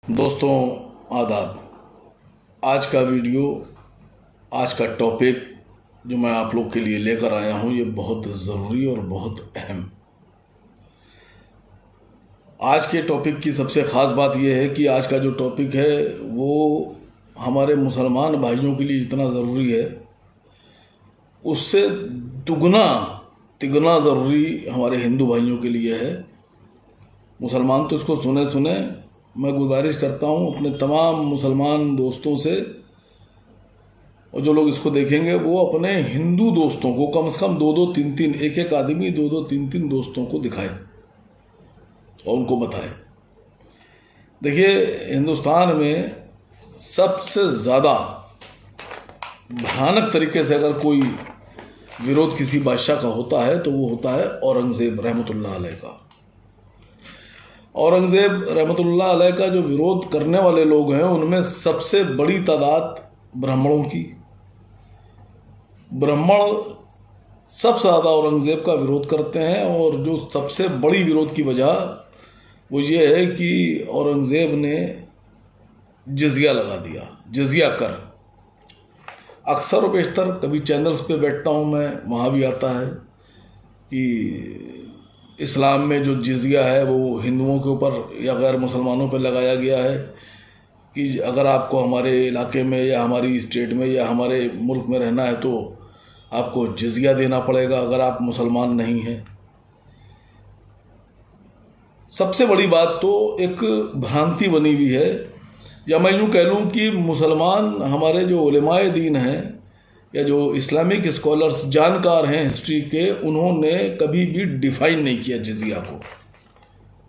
दोस्तों, आदाब। आज का वीडियो, आज का टॉपिक जो मैं आप लोग के लिए लेकर आया हूँ, ये बहुत ज़रूरी और बहुत अहम। आज के टॉपिक की सबसे ख़ास बात यह है कि आज का जो टॉपिक है वो हमारे मुसलमान भाइयों के लिए इतना ज़रूरी है, उससे दुगना तिगुना ज़रूरी हमारे हिंदू भाइयों के लिए है। मुसलमान तो इसको सुने सुने। मैं गुजारिश करता हूँ अपने तमाम मुसलमान दोस्तों से, और जो लोग इसको देखेंगे वो अपने हिंदू दोस्तों को कम से कम 2-2, 3-3, एक आदमी 2-2, 3-3 दोस्तों को दिखाए और उनको बताए। देखिए, हिंदुस्तान में सबसे ज़्यादा भयानक तरीके से अगर कोई विरोध किसी बादशाह का होता है तो वो होता है औरंगज़ेब रहमतुल्लाह अलैह का। औरंगज़ेब रहमतुल्लाह अलैह का जो विरोध करने वाले लोग हैं उनमें सबसे बड़ी तादाद ब्राह्मणों की। ब्राह्मण सबसे ज़्यादा औरंगज़ेब का विरोध करते हैं, और जो सबसे बड़ी विरोध की वजह वो ये है कि औरंगज़ेब ने जिज़िया लगा दिया, जिज़िया कर। अक्सर और बेशतर कभी चैनल्स पे बैठता हूँ मैं, वहाँ भी आता है कि इस्लाम में जो जिज़िया है वो हिंदुओं के ऊपर या गैर मुसलमानों पर लगाया गया है, कि अगर आपको हमारे इलाके में या हमारी स्टेट में या हमारे मुल्क में रहना है तो आपको जिज़िया देना पड़ेगा अगर आप मुसलमान नहीं हैं। सबसे बड़ी बात तो एक भ्रांति बनी हुई है, या मैं यूँ कह लूँ कि मुसलमान हमारे जो उलेमाए दीन हैं या जो इस्लामिक स्कॉलर्स जानकार हैं हिस्ट्री के, उन्होंने कभी भी डिफ़ाइन नहीं किया जिज़िया को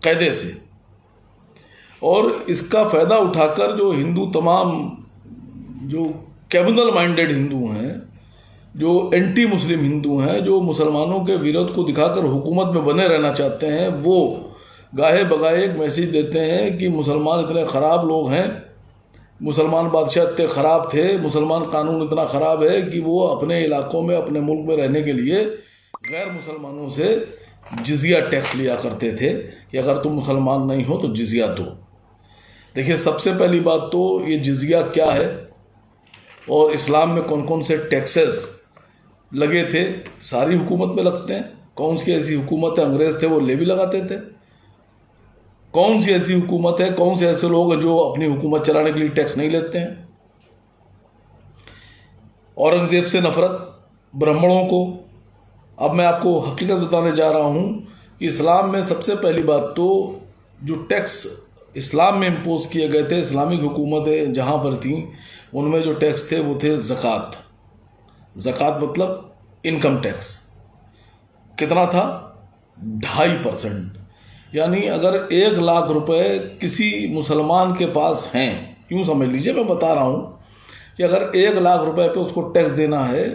कायदे से। और इसका फ़ायदा उठाकर जो हिंदू तमाम जो कैमुनल माइंडेड हिंदू हैं, जो एंटी मुस्लिम हिंदू हैं, जो मुसलमानों के विरोध को दिखाकर हुकूमत में बने रहना चाहते हैं, वो गाहे बगाहे एक मैसेज देते हैं कि मुसलमान इतने ख़राब लोग हैं, मुसलमान बादशाह इतने ख़राब थे, मुसलमान कानून इतना ख़राब है कि वो अपने इलाकों में अपने मुल्क में रहने के लिए गैर मुसलमानों से जिज़िया टैक्स लिया करते थे कि अगर तुम मुसलमान नहीं हो तो जिज़िया दो। देखिए, सबसे पहली बात तो ये जिज़िया क्या है और इस्लाम में कौन कौन से टैक्सेस लगे थे। सारी हुकूमत में लगते हैं। कौन सी ऐसी हुकूमत है, अंग्रेज़ थे वो लेवी लगाते थे। कौन सी ऐसी हुकूमत है, कौन से ऐसे लोग हैं जो अपनी हुकूमत चलाने के लिए टैक्स नहीं लेते हैं। औरंगज़ेब से नफ़रत, ब्राह्मणों को। अब मैं आपको हकीकत बताने जा रहा हूँ कि इस्लाम में सबसे पहली बात तो जो टैक्स इस्लाम में इम्पोज किए गए थे, इस्लामिक हुकूमतें जहाँ पर थीं उनमें जो टैक्स थे वो थे ज़कात। ज़कात मतलब इनकम टैक्स। कितना था? 2.5%। यानी अगर 1 लाख रुपए किसी मुसलमान के पास हैं, यूँ समझ लीजिए, मैं बता रहा हूँ कि अगर 1 लाख रुपए पे उसको टैक्स देना है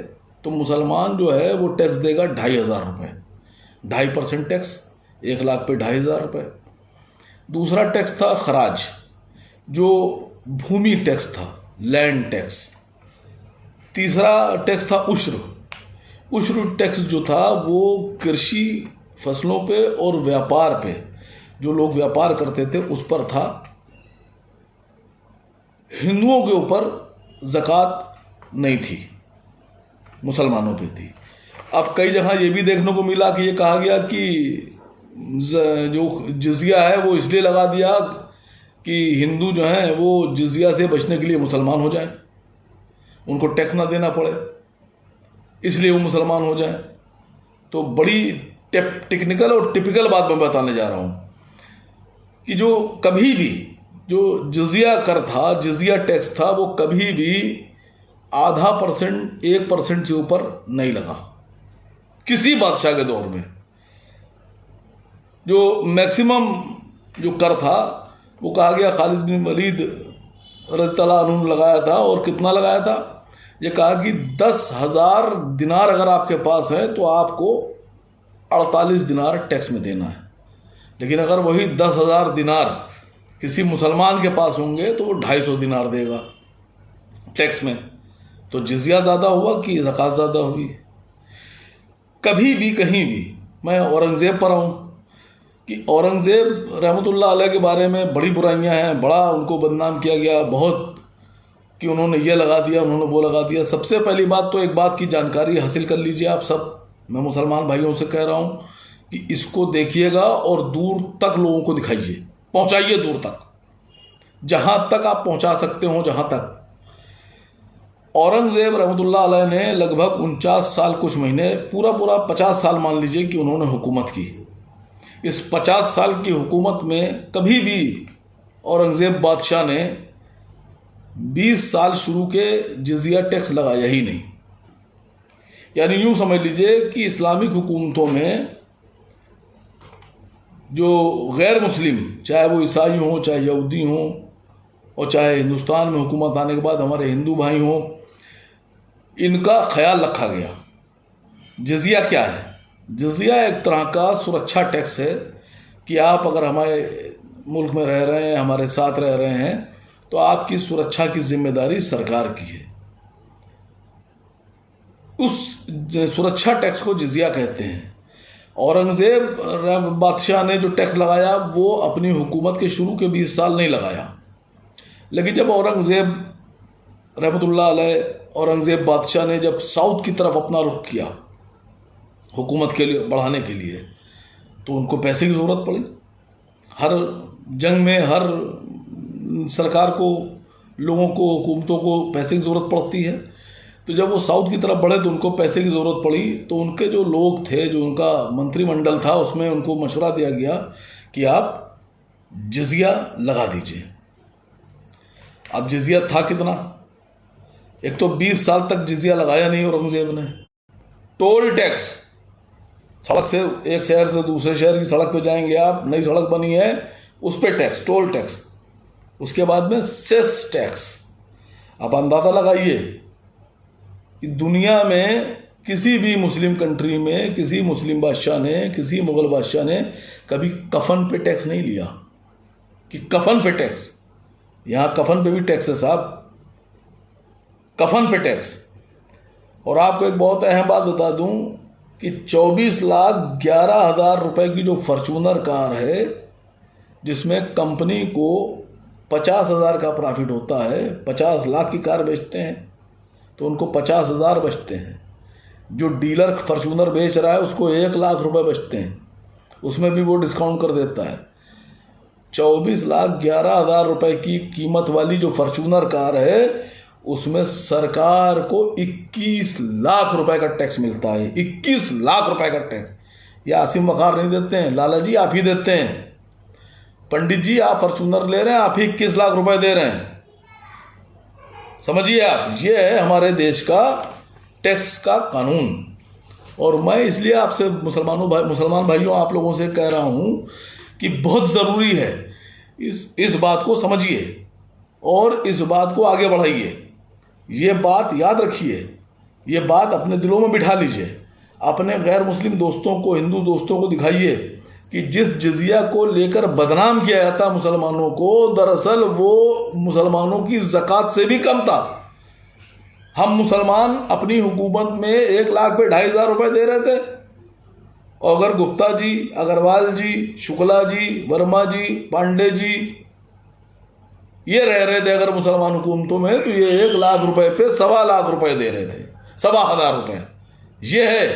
तो मुसलमान जो है वो टैक्स देगा 2,500 रुपये। 2.5% टैक्स, 1 लाख पे 2,500 रुपये। दूसरा टैक्स था खराज, जो भूमि टैक्स था, लैंड टैक्स। तीसरा टैक्स था उश्र। उश्र टैक्स जो था वो कृषि फसलों पे और व्यापार पे, जो लोग व्यापार करते थे उस पर था। हिंदुओं के ऊपर ज़कात नहीं थी, मुसलमानों पे थी। अब कई जगह ये भी देखने को मिला कि ये कहा गया कि जो जिज़िया है वो इसलिए लगा दिया कि हिंदू जो हैं वो जिज़िया से बचने के लिए मुसलमान हो जाएं, उनको टैक्स ना देना पड़े, इसलिए वो मुसलमान हो जाएं। तो बड़ी टेक्निकल और टिपिकल बात मैं बताने जा रहा हूँ कि जो कभी भी जो जिज़िया कर था, जिज़िया टैक्स था, वो कभी भी 0.5%, 1% से ऊपर नहीं लगा किसी बादशाह के दौर में। जो मैक्सिमम जो कर था वो कहा गया खालिद बिन वलीद रज़ियल्लाहु अन्हु लगाया था। और कितना लगाया था? ये कहा कि 10,000 दिनार अगर आपके पास है तो आपको 48 दिनार टैक्स में देना है। लेकिन अगर वही 10,000 दिनार किसी मुसलमान के पास होंगे तो वो 250 दिनार देगा टैक्स में। तो जिज़िया ज़्यादा हुआ कि ज़कात ज़्यादा हुई? कभी भी कहीं भी, मैं औरंगज़ेब पर आऊँ, कि औरंगज़ेब रहमतुल्लाह अलैह के बारे में बड़ी बुराइयां हैं, बड़ा उनको बदनाम किया गया बहुत, कि उन्होंने ये लगा दिया, उन्होंने वो लगा दिया। सबसे पहली बात तो एक बात की जानकारी हासिल कर लीजिए आप सब, मैं मुसलमान भाइयों से कह रहा हूँ कि इसको देखिएगा और दूर तक लोगों को दिखाइए, पहुँचाइए दूर तक, जहाँ तक आप पहुँचा सकते हो, जहाँ तक। औरंगज़ेब रहमतुल्लाह अलैह ने लगभग 49 साल कुछ महीने, पूरा 50 साल मान लीजिए कि उन्होंने हुकूमत की। इस 50 साल की हुकूमत में कभी भी औरंगज़ेब बादशाह ने 20 साल शुरू के जिजिया टैक्स लगाया ही नहीं। यानी यूँ समझ लीजिए कि इस्लामिक हुकूमतों में जो गैर मुस्लिम, चाहे वो ईसाई हों, चाहे यहूदी हों, और चाहे हिंदुस्तान में हुकूमत आने के बाद हमारे हिंदू भाई हों, इनका ख्याल रखा गया। जिजिया क्या है? जिजिया एक तरह का सुरक्षा टैक्स है कि आप अगर हमारे मुल्क में रह रहे हैं, हमारे साथ रह रहे हैं, तो आपकी सुरक्षा की जिम्मेदारी सरकार की है। उस सुरक्षा टैक्स को जिजिया कहते हैं। औरंगज़ेब बादशाह ने जो टैक्स लगाया वो अपनी हुकूमत के शुरू के 20 साल नहीं लगाया, लेकिन जब औरंगज़ेब रहमतुल्लाह अलैह, औरंगज़ेब बादशाह ने जब साउथ की तरफ अपना रुख किया हुकूमत के लिए बढ़ाने के लिए, तो उनको पैसे की ज़रूरत पड़ी। हर जंग में हर सरकार को, लोगों को, हुकूमतों को पैसे की ज़रूरत पड़ती है। तो जब वो साउथ की तरफ बढ़े तो उनको पैसे की ज़रूरत पड़ी। तो उनके जो लोग थे, जो उनका मंत्रिमंडल था, उसमें उनको मशवरा दिया गया कि आप जिजिया लगा दीजिए। अब जिजिया था कितना? एक तो 20 साल तक जिजिया लगाया नहीं औरंगज़ेब ने। टोल टैक्स, सड़क से एक शहर से दूसरे शहर की सड़क पे जाएंगे आप, नई सड़क बनी है, उस पर टैक्स, टोल टैक्स। उसके बाद में सेस टैक्स। आप अंदाज़ा लगाइए कि दुनिया में किसी भी मुस्लिम कंट्री में किसी मुस्लिम बादशाह ने, किसी मुग़ल बादशाह ने कभी कफन पे टैक्स नहीं लिया कि कफन पे टैक्स। यहाँ कफन पे भी टैक्स है साहब, कफन पे टैक्स। और आपको एक बहुत अहम बात बता दूं कि 24,11,000 रुपए की जो फॉर्च्यूनर कार है, जिसमें कंपनी को 50,000 का प्रॉफिट होता है, 50 लाख की कार बेचते हैं तो उनको 50,000 बचते हैं। जो डीलर फॉर्च्यूनर बेच रहा है उसको 1 लाख रुपए बचते हैं, उसमें भी वो डिस्काउंट कर देता है। 24,11,000 रुपए की कीमत वाली जो फॉर्च्यूनर कार है, उसमें सरकार को 21 लाख रुपए का टैक्स मिलता है। 21 लाख रुपए का टैक्स। ये आसिम वक़ार नहीं देते हैं, लाला जी आप ही देते हैं। पंडित जी आप फॉर्च्यूनर ले रहे हैं, आप ही 21 लाख रुपए दे रहे हैं। समझिए आप, ये है हमारे देश का टैक्स का कानून। और मैं इसलिए आपसे मुसलमान भाइयों, आप लोगों से कह रहा हूँ कि बहुत ज़रूरी है इस बात को समझिए और इस बात को आगे बढ़ाइए। ये बात याद रखिए, ये बात अपने दिलों में बिठा लीजिए। अपने गैर मुस्लिम दोस्तों को, हिंदू दोस्तों को दिखाइए कि जिस जिजिया को लेकर बदनाम किया जाता मुसलमानों को, दरअसल वो मुसलमानों की ज़कात से भी कम था। हम मुसलमान अपनी हुकूमत में 1 लाख पे 2,500 रुपये दे रहे थे, और अगर गुप्ता जी, अग्रवाल जी, शुक्ला जी, वर्मा जी, पांडे जी ये रह रहे थे अगर मुसलमान हुकूमतों में, तो ये 1 लाख रुपए पे 1.25 लाख रुपए दे रहे थे, 1,25,000 रुपये। ये है